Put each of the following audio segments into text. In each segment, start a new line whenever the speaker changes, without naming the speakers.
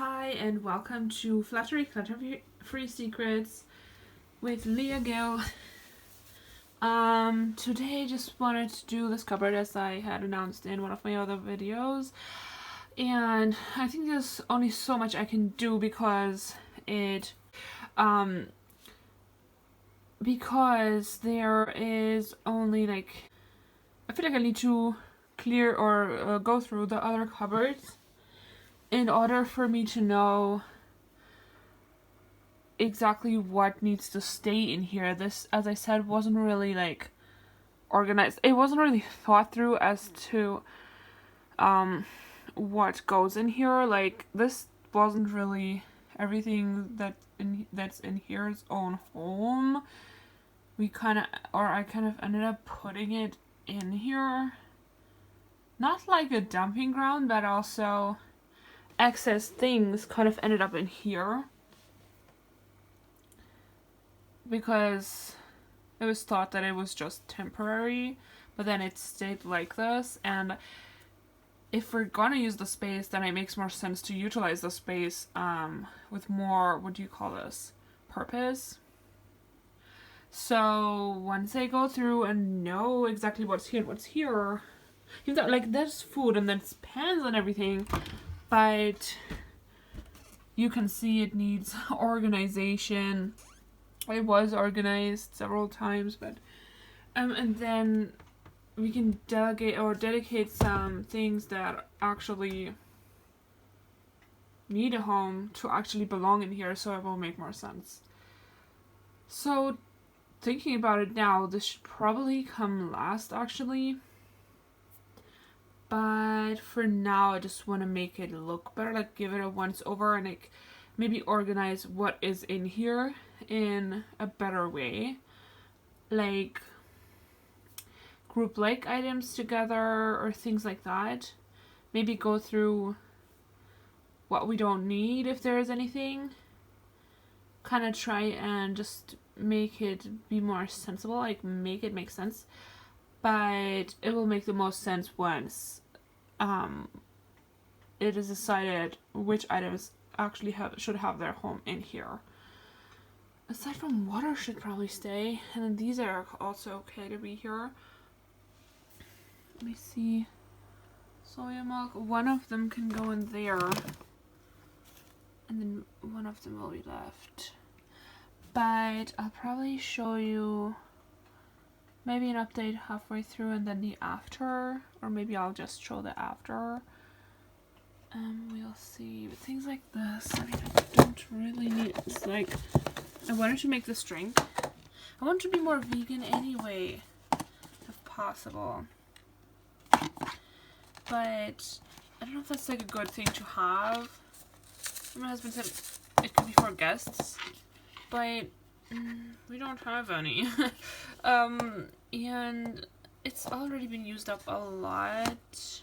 Hi and welcome to Fluttery Clutter Free Secrets with Leah Gill. Today just wanted to do this cupboard as I had announced in one of my other videos, and I think there's only so much I can do because there is only I feel like I need to clear or go through the other cupboards in order for me to know exactly what needs to stay in here. This, as I said, wasn't really organized. It wasn't really thought through as to what goes in here. This wasn't really everything that's in here's own home. I kind of ended up putting it in here. Not like a dumping ground, but also excess things kind of ended up in here because it was thought that it was just temporary, but then it stayed like this. And if we're gonna use the space, then it makes more sense to utilize the space with more, what do you call this, purpose. So once I go through and know exactly what's here, you know, there's food and there's pans and everything, but you can see it needs organization. It was organized several times, but and then we can delegate or dedicate some things that actually need a home to actually belong in here, so it will make more sense. So thinking about it now, this should probably come last actually. But for now, I just want to make it look better, give it a once over and maybe organize what is in here in a better way. Group items together or things like that. Maybe go through what we don't need if there is anything. Kind of try and just make it be more sensible, make it make sense. But it will make the most sense once it is decided which items actually should have their home in here. Aside from water should probably stay, and then these are also okay to be here. Let me see. Soya milk, one of them can go in there, and then one of them will be left. But I'll probably show you maybe an update halfway through and then the after, or maybe I'll just show the after. We'll see. But things like this, I don't really need. It's I wanted to make this drink. I want to be more vegan anyway, if possible. But I don't know if that's a good thing to have. My husband said it could be for guests, but we don't have any. And it's already been used up a lot.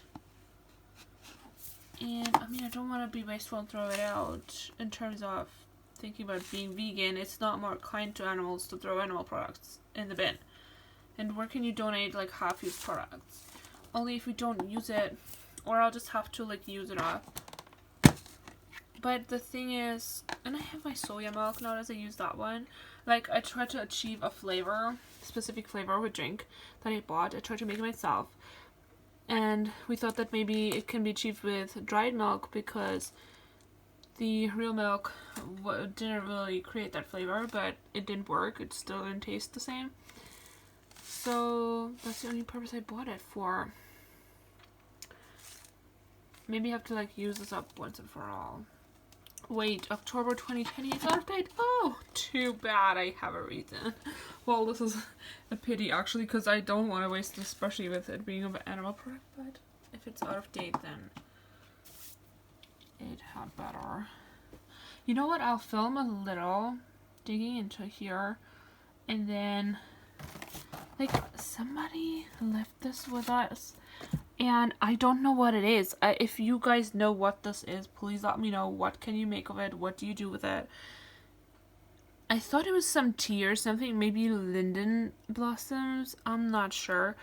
And I don't want to be wasteful and throw it out. In terms of thinking about being vegan, it's not more kind to animals to throw animal products in the bin. And where can you donate half-used products? Only if we don't use it, or I'll just have to use it up. But the thing is, and I have my soya milk now as I use that one. I tried to achieve a specific flavor of a drink that I bought. I tried to make it myself. And we thought that maybe it can be achieved with dried milk because the real milk didn't really create that flavor, but it didn't work. It still didn't taste the same. So that's the only purpose I bought it for. Maybe I have to use this up once and for all. Wait, October 2020 is out of date? Oh, too bad. I have a reason. Well, this is a pity actually, because I don't want to waste this, especially with it being an animal product. But if it's out of date, then it had better. You know what? I'll film a little digging into here, and then somebody left this with us. And I don't know what it is. If you guys know what this is, please let me know. What can you make of it? What do you do with it? I thought it was some tea or something. Maybe linden blossoms. I'm not sure.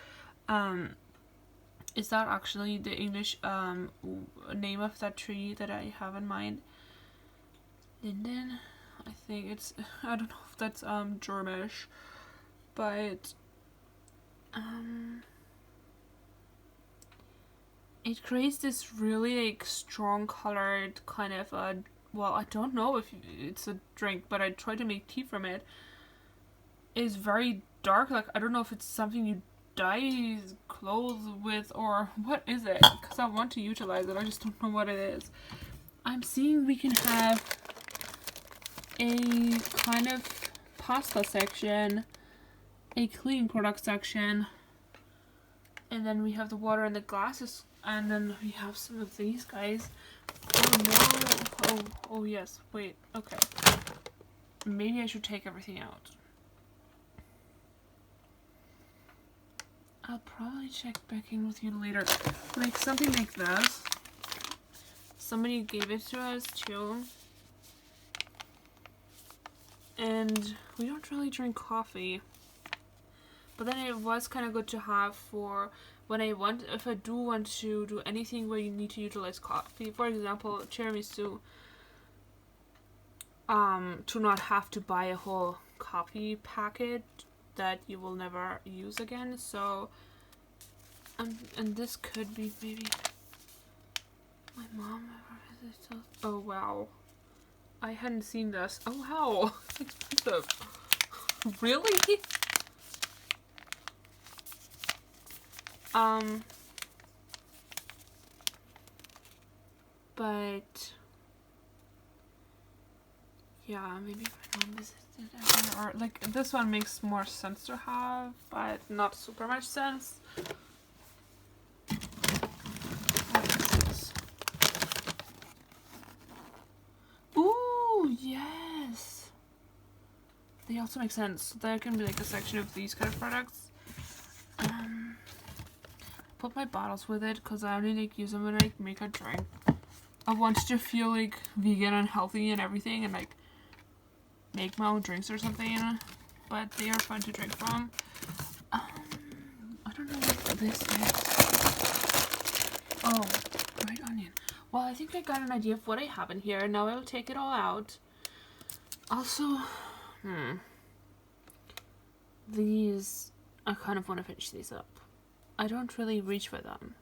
Is that actually the English name of that tree that I have in mind? Linden. I think it's, I don't know if that's Germish, but it creates this really like strong colored kind of well, I don't know if it's a drink, but I tried to make tea from it. It's very dark, like I don't know if it's something you dye clothes with or what is it, because I want to utilize it, I just don't know what it is. I'm seeing we can have a kind of pasta section, a cleaning product section, and then we have the water and the glasses, and then we have some of these guys. Oh no, oh yes, wait, okay. Maybe I should take everything out. I'll probably check back in with you later. Like something like this. Somebody gave it to us too. And we don't really drink coffee. But then it was kind of good to have for when if I do want to do anything where you need to utilize coffee. For example, tiramisu. To not have to buy a whole coffee packet that you will never use again. So, and this could be maybe my mom ever visited. Oh wow, I hadn't seen this. Oh wow, really? But yeah, maybe my mom visited ever, or like this one makes more sense to have, but not super much sense. What is this? Ooh, yes! They also make sense. So there can be like a section of these kind of products. Put my bottles with it because I only like use them when I make a drink. I want to feel like vegan and healthy and everything, and like make my own drinks or something, but they are fun to drink from. I don't know what this is. Oh, dried onion. Well, I think I got an idea of what I have in here. Now I will take it all out. Also, these, I kind of want to finish these up. I don't really reach for them.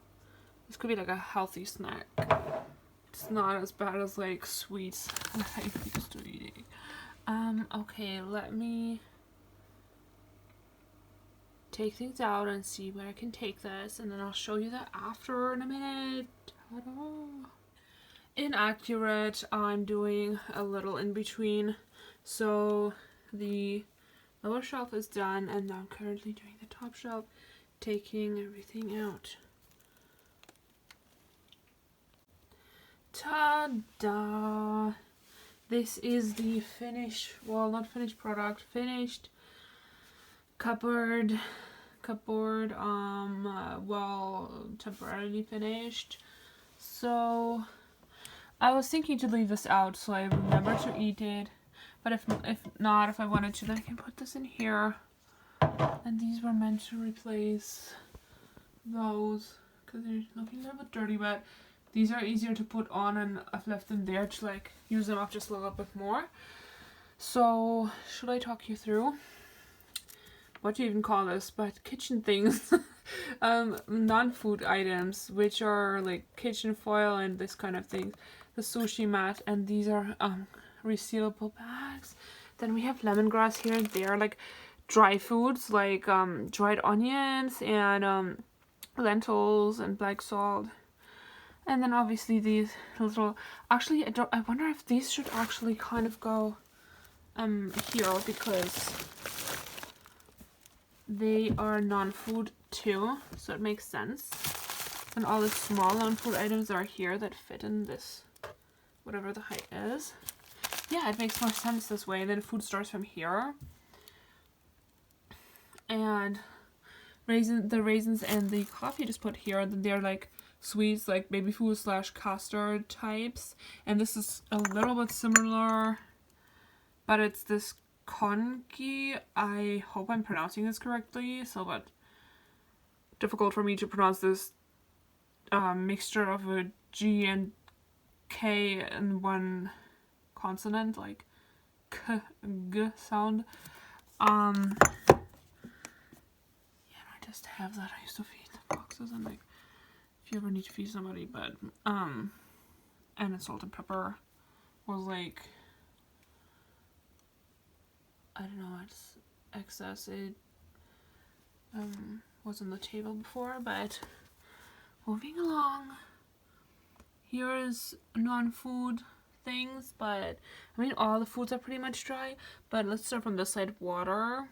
This could be like a healthy snack. It's not as bad as like sweets that I used to eating. Okay, let me take things out and see where I can take this, and then I'll show you that after in a minute. Ta-da! Inaccurate, I'm doing a little in between. So the lower shelf is done, and now I'm currently doing the top shelf, taking everything out. Ta-da! This is the finished, well, not finished product, finished cupboard, well, temporarily finished. So I was thinking to leave this out so I remember to eat it, but if not, if I wanted to, then I can put this in here. And these were meant to replace those because they're looking a little bit dirty, but these are easier to put on, and I've left them there to like use them up just a little bit more. So should I talk you through what do you even call this, but kitchen things? Non-food items, which are like kitchen foil and this kind of thing, the sushi mat, and these are resealable bags. Then we have lemongrass here and there, like dry foods like dried onions and lentils and black salt. And then obviously these little, actually I wonder if these should actually kind of go here, because they are non-food too, so it makes sense. And all the small non-food items are here that fit in this, whatever the height is. Yeah, it makes more sense this way. Then food starts from here. And the raisins and the coffee just put here, and then they're like sweets, like baby food / custard types. And this is a little bit similar, but it's this konki. I hope I'm pronouncing this correctly, so but difficult for me to pronounce this mixture of a G and K in one consonant, like g sound. Yeah, and I just have that. I used to feed the boxes, and like, if you ever need to feed somebody, but and salt and pepper was like, I don't know, it's excess. It was on the table before, but moving along. Here is non-food things, but I mean all the foods are pretty much dry, but let's start from this side. Water.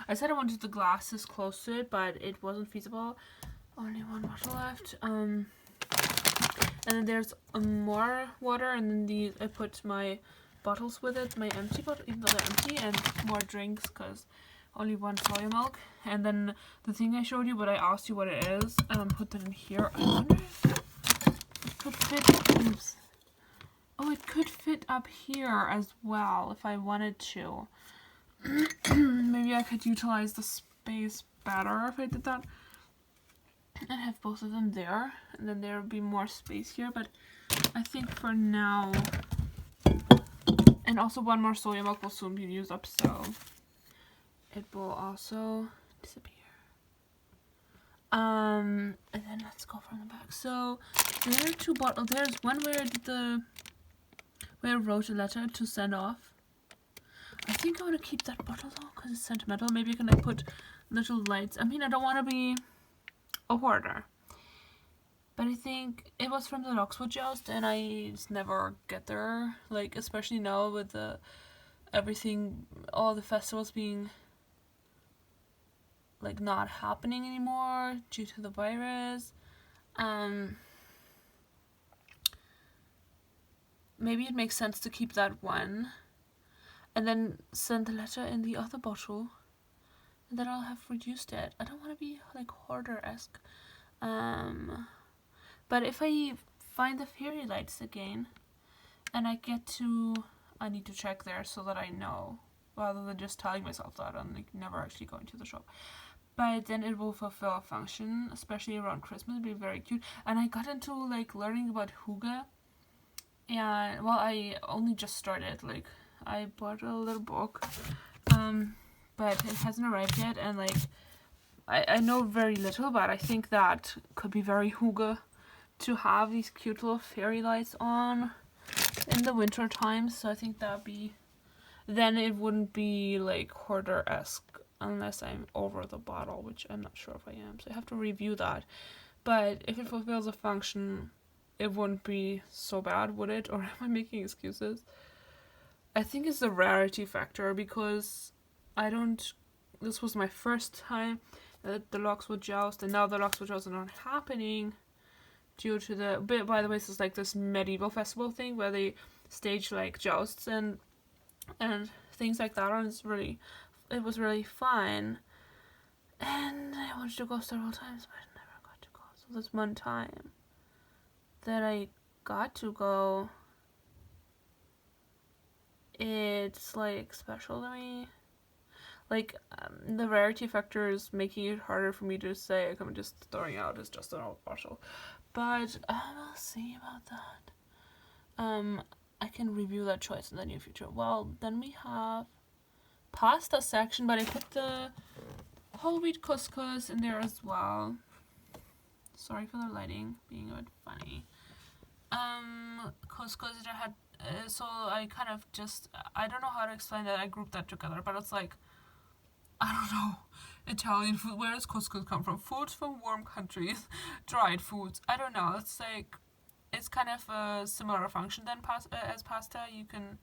I said I wanted the glasses close to it, but it wasn't feasible. Only one bottle left. And then there's more water, and then these I put my bottles with it, my empty bottle, even though they're empty, and more drinks because only one soy milk. And then the thing I showed you, but I asked you what it is, put that in here. I wonder if it could fit. Oops. Oh, it could fit up here as well if I wanted to. Maybe I could utilize the space better if I did that. And have both of them there, and then there would be more space here, but I think for now, and also one more soy milk will soon be used up, so it will also disappear. And then let's go from the back. So there are two bottles. There's one where I wrote a letter to send off. I think I want to keep that bottle though because it's sentimental. Maybe I can like put little lights. I mean, I don't want to be a hoarder, but I think it was from the Lockswood Joust, and I just never get there. Like, especially now with the everything, all the festivals being like not happening anymore due to the virus. Maybe it makes sense to keep that one and then send the letter in the other bottle, and then I'll have reduced it. I don't want to be like hoarder-esque. But if I find the fairy lights again and I need to check there so that I know, rather than just telling myself that and like never actually going to the shop. But then it will fulfill a function, especially around Christmas. It'll be very cute. And I got into like learning about hygge, and well, I only just started. Like, I bought a little book, but it hasn't arrived yet, and like I know very little, but I think that could be very hygge to have these cute little fairy lights on in the winter time. So I think that'd be, then it wouldn't be like hoarder-esque unless I'm over the bottle, which I'm not sure if I am, so I have to review that. But if it fulfills a function, it wouldn't be so bad, would it? Or am I making excuses? I think it's the rarity factor, because this was my first time at the Lockswood Joust, and now the Lockswood Joust are not happening due to by the way, this is like this medieval festival thing where they stage like jousts and things like that, and it was really fun, and I wanted to go several times, but I never got to go. So this one time that I got to go, it's like special to me. Like, the rarity factor is making it harder for me to say, like, I'm just throwing out as just an old bottle. But we'll see about that. I can review that choice in the near future. Well, then we have pasta section, but I put the whole wheat couscous in there as well. Sorry for the lighting being a bit funny. Couscous that I had, so I kind of just, I don't know how to explain that. I grouped that together, but it's like, I don't know, Italian food. Where does couscous come from? Foods from warm countries, dried foods. I don't know. It's like, it's kind of a similar function than as pasta. You can,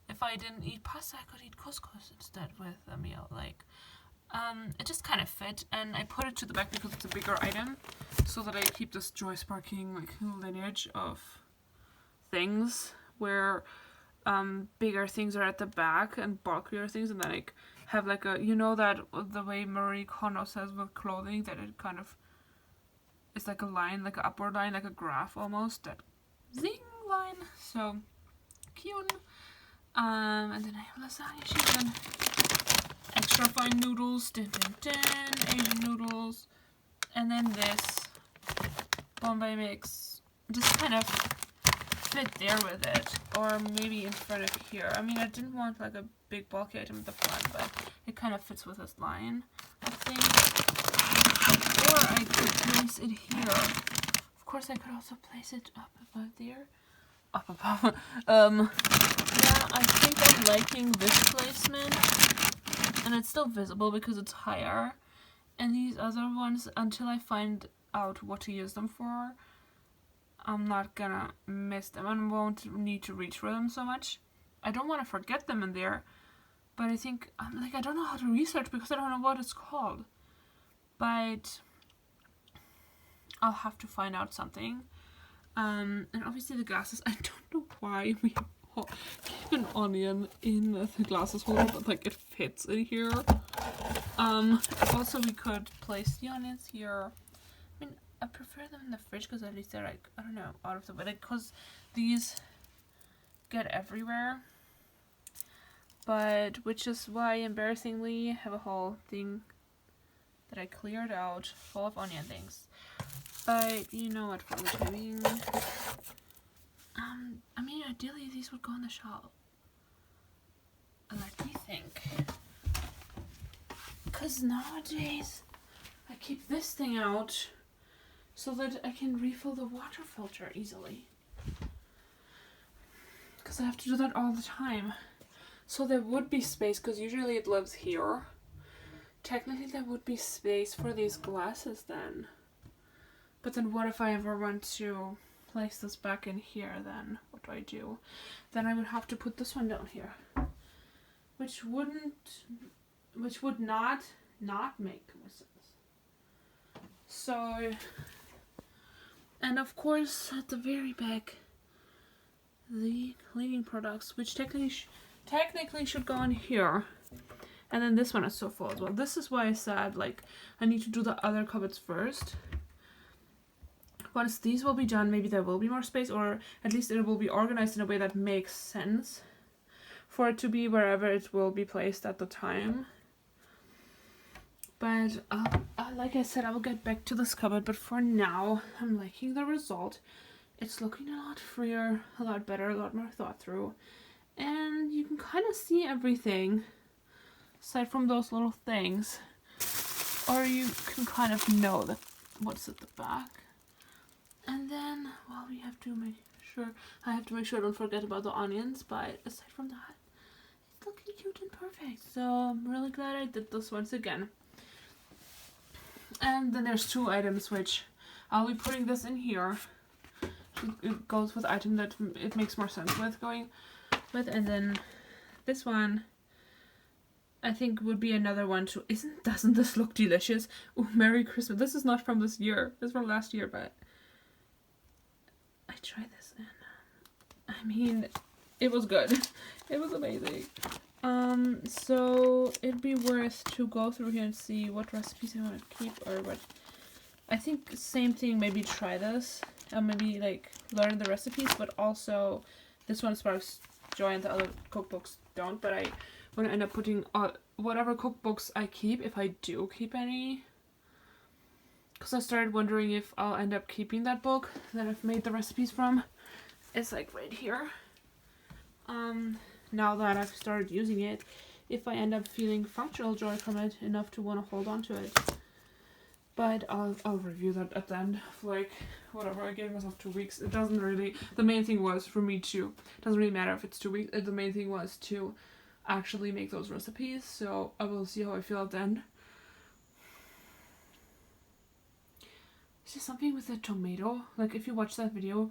if I didn't eat pasta, I could eat couscous instead with a meal. Like, it just kind of fit, and I put it to the back because it's a bigger item, so that I keep this joy-sparking like lineage of things where bigger things are at the back and bulkier things, and then like have like a, you know, that the way Marie Kondo says with clothing, that it kind of is like a line, like an upward line, like a graph almost, that zing line. So cute. And then I have lasagna sheets and extra fine noodles, Asian noodles, and then this Bombay mix, just kind of fit there with it, or maybe in front of here. I mean, I didn't want like a big bulky item at the front, but it kind of fits with this line, I think. Or I could place it here. Of course, I could also place it up above there. Up above. Yeah, I think I'm liking this placement, and it's still visible because it's higher. And these other ones, until I find out what to use them for, I'm not gonna miss them and won't need to reach for them so much. I don't want to forget them in there, but I think, I don't know how to research because I don't know what it's called. But I'll have to find out something. And obviously the glasses, I don't know why we keep an onion in the glasses holder, but like it fits in here. Also we could place the onions here. I mean, I prefer them in the fridge because at least they're like, I don't know, out of the way, because these get everywhere. But, which is why, embarrassingly, I have a whole thing that I cleared out full of onion things. But, you know what, for the time being, I mean, ideally these would go on the shelf. Let me think. Because nowadays, I keep this thing out so that I can refill the water filter easily. Because I have to do that all the time. So there would be space, because usually it lives here. Technically there would be space for these glasses then. But then what if I ever want to place this back in here then? What do I do? Then I would have to put this one down here. Which would not make more sense. So, and of course at the very back, the cleaning products, which technically should go in here. And then this one is so full as well. This is why I said, like, I need to do the other cupboards first. Once these will be done, maybe there will be more space, or at least it will be organized in a way that makes sense for it to be wherever it will be placed at the time. But, like I said, I will get back to this cupboard, but for now, I'm liking the result. It's looking a lot freer, a lot better, a lot more thought through. And you can kind of see everything, aside from those little things. Or you can kind of know that what's at the back. And then, well, we have to make sure, I have to make sure I don't forget about the onions, but aside from that, it's looking cute and perfect. So I'm really glad I did this once again. And then there's two items which I'll be putting this in here. It goes with the item that it makes more sense with going with, and then this one I think would be another one too. Doesn't this look delicious? Oh, Merry Christmas. This is not from this year. This is from last year, but I tried this and I mean, it was good. It was amazing. So it'd be worth to go through here and see what recipes I want to keep, or what. I think same thing, maybe try this and maybe like learn the recipes, but also this one sparks joy and the other cookbooks don't. But I want to end up putting whatever cookbooks I keep, if I do keep any, because I started wondering if I'll end up keeping that book that I've made the recipes from. It's like right here. Now that I've started using it, if I end up feeling functional joy from it enough to want to hold on to it. But I'll review that at the end of, like, whatever, I gave myself 2 weeks. It doesn't really, the main thing was for me to, it doesn't really matter if it's 2 weeks, the main thing was to actually make those recipes, so I will see how I feel at the end. It's just something with the tomato, like if you watch that video,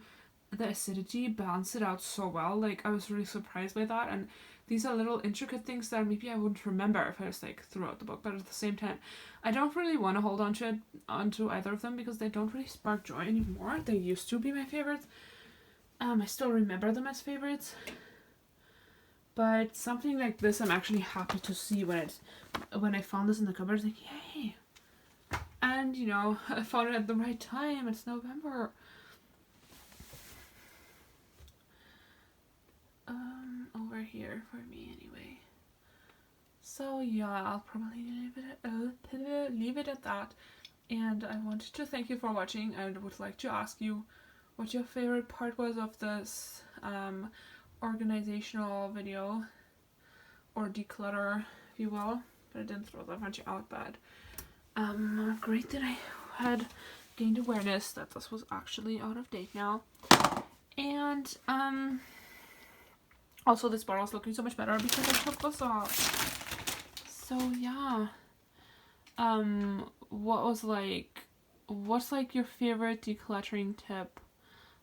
the acidity balanced it out so well. Like, I was really surprised by that, and these are little intricate things that maybe I wouldn't remember if I was like throughout the book, but at the same time, I don't really want to hold onto either of them because they don't really spark joy anymore. They used to be my favorites. I still remember them as favorites, but something like this I'm actually happy to see when I found this in the cupboard. I was like, yay! And you know, I found it at the right time. It's November. Over here for me anyway. So yeah, I'll probably leave it at that. And I wanted to thank you for watching, and would like to ask you, what your favorite part was of this organizational video, or declutter, if you will. But I didn't throw that much out, but great that I had gained awareness that this was actually out of date now. And also this bottle is looking so much better because I took this off. So yeah, what's like your favorite decluttering tip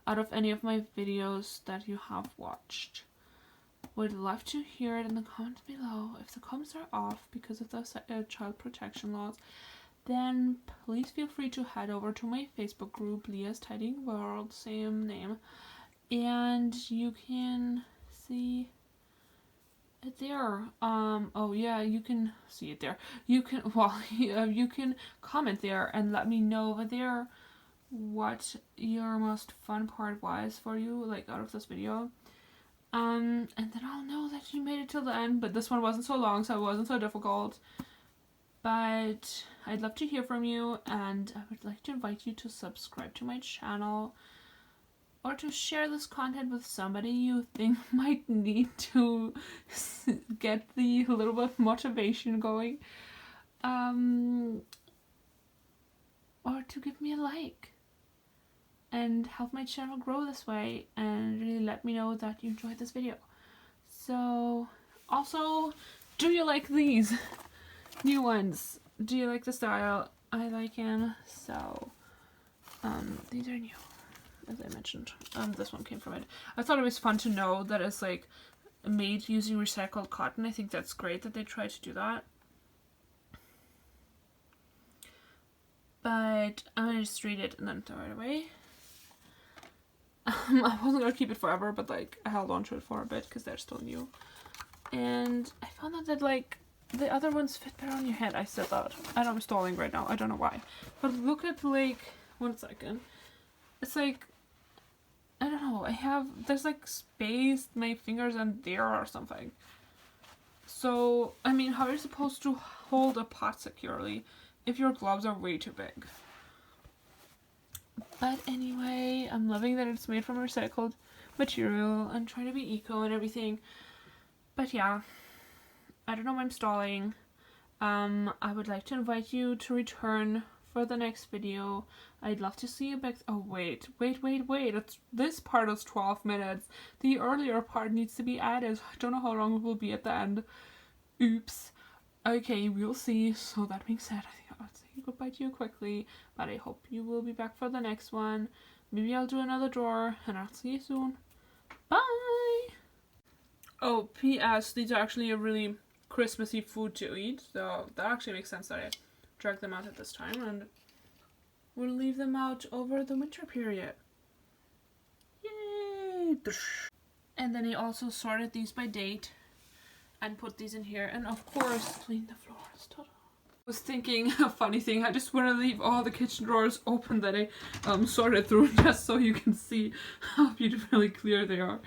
out of any of my videos that you have watched? Would love to hear it in the comments below. If the comments are off because of the child protection laws, then please feel free to head over to my Facebook group, Leah's Tidying World, same name, and you can see it there. Oh yeah, you can see it there. You can, well, you can comment there and let me know over there what your most fun part was for you, like out of this video. And then I'll know that you made it till the end, but this one wasn't so long, so it wasn't so difficult. But I'd love to hear from you, and I would like to invite you to subscribe to my channel, or to share this content with somebody you think might need to get the little bit of motivation going, or to give me a like and help my channel grow this way, and really let me know that you enjoyed this video. So also, do you like these new ones? Do you like the style? I like them. So these are new, as I mentioned. This one came from it. I thought it was fun to know that it's like made using recycled cotton. I think that's great that they tried to do that. But I'm gonna just read it and then throw it away. I wasn't gonna keep it forever, but like I held on to it for a bit because they're still new. And I found out that like the other ones fit better on your head. I said that. I know I'm stalling right now. I don't know why. But look at like, 1 second. It's like, I don't know. There's like space, my fingers in there or something. So, I mean, how are you supposed to hold a pot securely if your gloves are way too big? But anyway, I'm loving that it's made from recycled material and trying to be eco and everything. But yeah, I don't know why I'm stalling. I would like to invite you to return for the next video. I'd love to see you back. Oh wait. This part is 12 minutes. The earlier part needs to be added. I don't know how long it will be at the end. Oops. Okay, we'll see. So that being said, I think I'll say goodbye to you quickly, but I hope you will be back for the next one. Maybe I'll do another drawer, and I'll see you soon. Bye! Oh, P.S. These are actually a really Christmassy food to eat, so that actually makes sense that I drag them out at this time, and we'll leave them out over the winter period. Yay! And then I also sorted these by date and put these in here, and of course clean the floors. Ta-da. I was thinking a funny thing. I just want to leave all the kitchen drawers open that I sorted through, just so you can see how beautifully clear they are.